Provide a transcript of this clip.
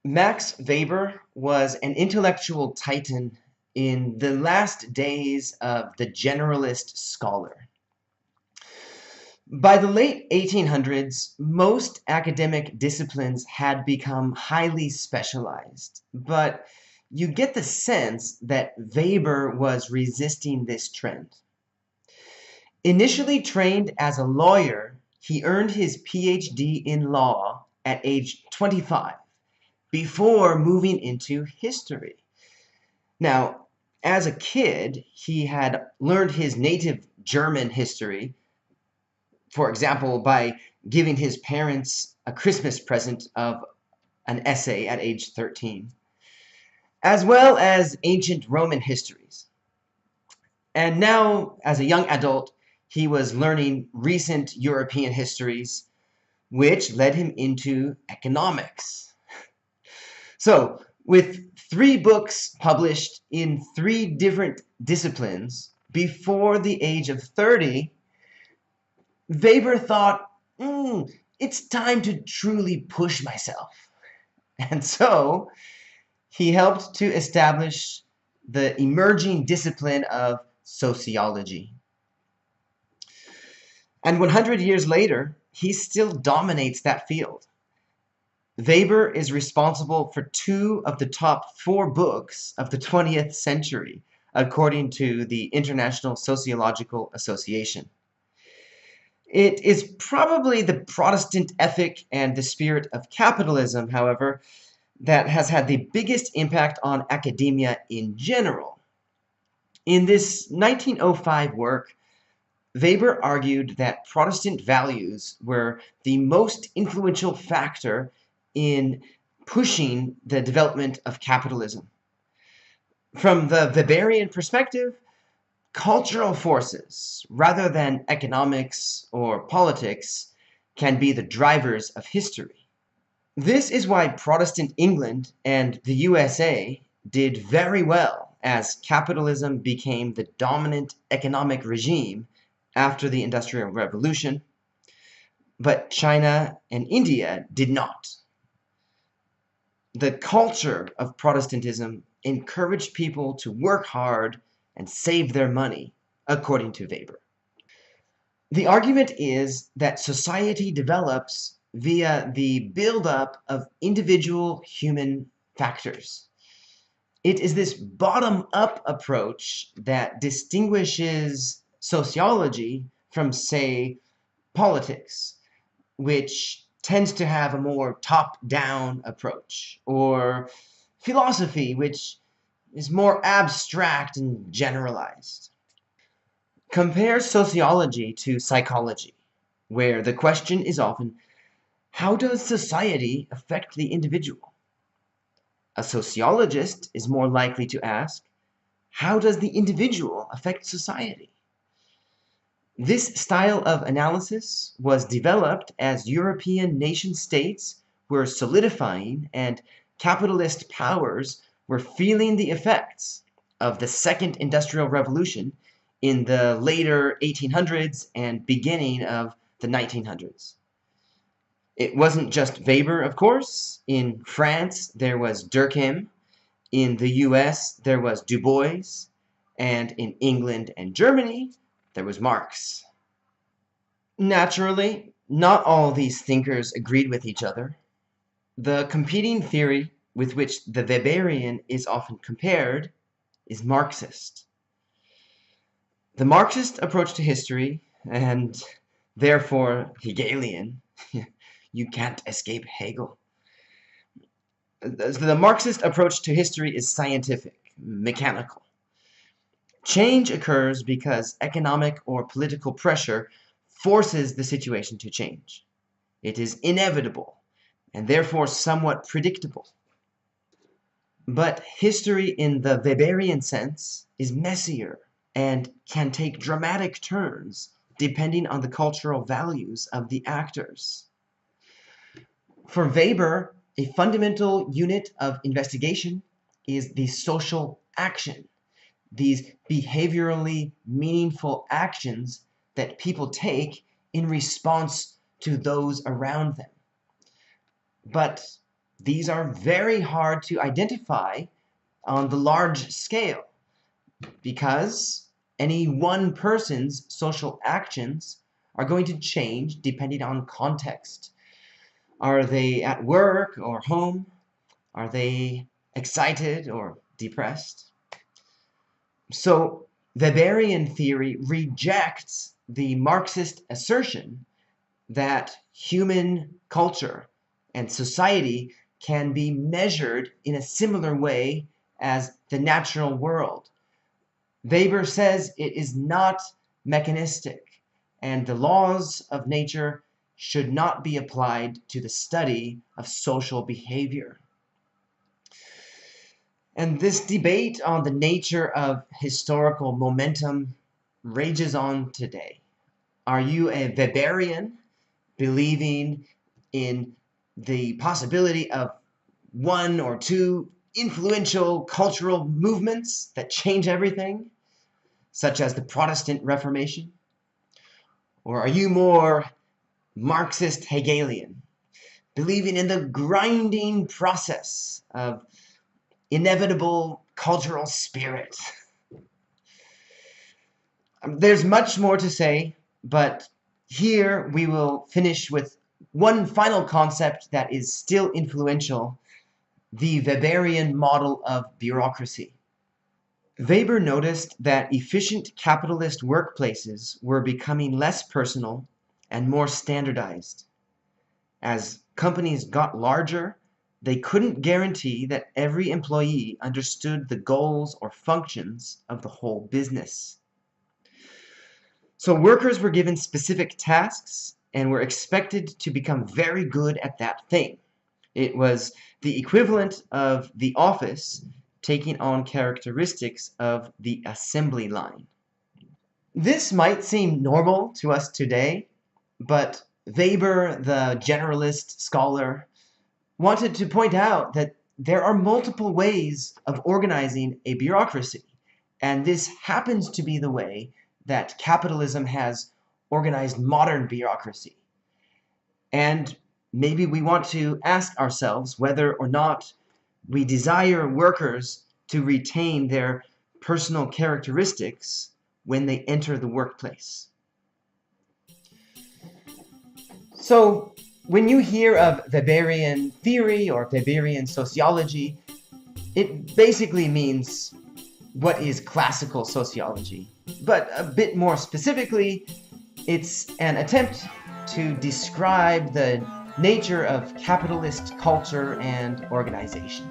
Max Weber was an intellectual titan in the last days of the generalist scholar. By the late 1800s, most academic disciplines had become highly specialized, but you get the sense that Weber was resisting this trend. Initially trained as a lawyer, he earned his PhD in law at age 25 before moving into history. Now, as a kid, he had learned his native German history, for example, by giving his parents a Christmas present of an essay at age 13, as well as ancient Roman histories. And now, as a young adult, he was learning recent European histories, which led him into economics. So, with 3 books published in 3 different disciplines before the age of 30, Weber thought, it's time to truly push myself. And so, he helped to establish the emerging discipline of sociology. And 100 years later, he still dominates that field. Weber is responsible for 2 of the top 4 books of the 20th century, according to the International Sociological Association. It is probably the Protestant ethic and the spirit of capitalism, however, that has had the biggest impact on academia in general. In this 1905 work, Weber argued that Protestant values were the most influential factor in pushing the development of capitalism. From the Weberian perspective, cultural forces, rather than economics or politics, can be the drivers of history. This is why Protestant England and the USA did very well as capitalism became the dominant economic regime after the Industrial Revolution, but China and India did not. The culture of Protestantism encouraged people to work hard and save their money, according to Weber. The argument is that society develops via the buildup of individual human factors. It is this bottom-up approach that distinguishes sociology from, say, politics, which tends to have a more top-down approach, or philosophy, which is more abstract and generalized. Compare sociology to psychology, where the question is often, how does society affect the individual? A sociologist is more likely to ask, how does the individual affect society? This style of analysis was developed as European nation-states were solidifying and capitalist powers were feeling the effects of the Second Industrial Revolution in the later 1800s and beginning of the 1900s. It wasn't just Weber, of course. In France, there was Durkheim. In the US, there was Du Bois. And in England and Germany, there was Marx. Naturally, not all these thinkers agreed with each other. The competing theory with which the Weberian is often compared is Marxist. The Marxist approach to history, and therefore Hegelian, you can't escape Hegel. The Marxist approach to history is scientific, mechanical. Change occurs because economic or political pressure forces the situation to change. It is inevitable and therefore somewhat predictable. But history in the Weberian sense is messier and can take dramatic turns depending on the cultural values of the actors. For Weber, a fundamental unit of investigation is the social action, these behaviorally meaningful actions that people take in response to those around them. But These are very hard to identify on the large scale because any one person's social actions are going to change depending on context. Are they at work or home? Are they excited or depressed? So Weberian theory rejects the Marxist assertion that human culture and society can be measured in a similar way as the natural world. Weber says it is not mechanistic, and the laws of nature should not be applied to the study of social behavior. And this debate on the nature of historical momentum rages on today. Are you a Weberian, believing in the possibility of one or two influential cultural movements that change everything, such as the Protestant Reformation? Or are you more Marxist Hegelian, believing in the grinding process of inevitable cultural spirit? There's much more to say, but here we will finish with one final concept that is still influential: the Weberian model of bureaucracy. Weber noticed that efficient capitalist workplaces were becoming less personal and more standardized. As companies got larger, they couldn't guarantee that every employee understood the goals or functions of the whole business. So workers were given specific tasks and were expected to become very good at that thing. It was the equivalent of the office taking on characteristics of the assembly line. This might seem normal to us today, but Weber, the generalist scholar, wanted to point out that there are multiple ways of organizing a bureaucracy, and this happens to be the way that capitalism has organized modern bureaucracy. And maybe we want to ask ourselves whether or not we desire workers to retain their personal characteristics when they enter the workplace. So, when you hear of Weberian theory or Weberian sociology, it basically means what is classical sociology. But a bit more specifically, it's an attempt to describe the nature of capitalist culture and organization.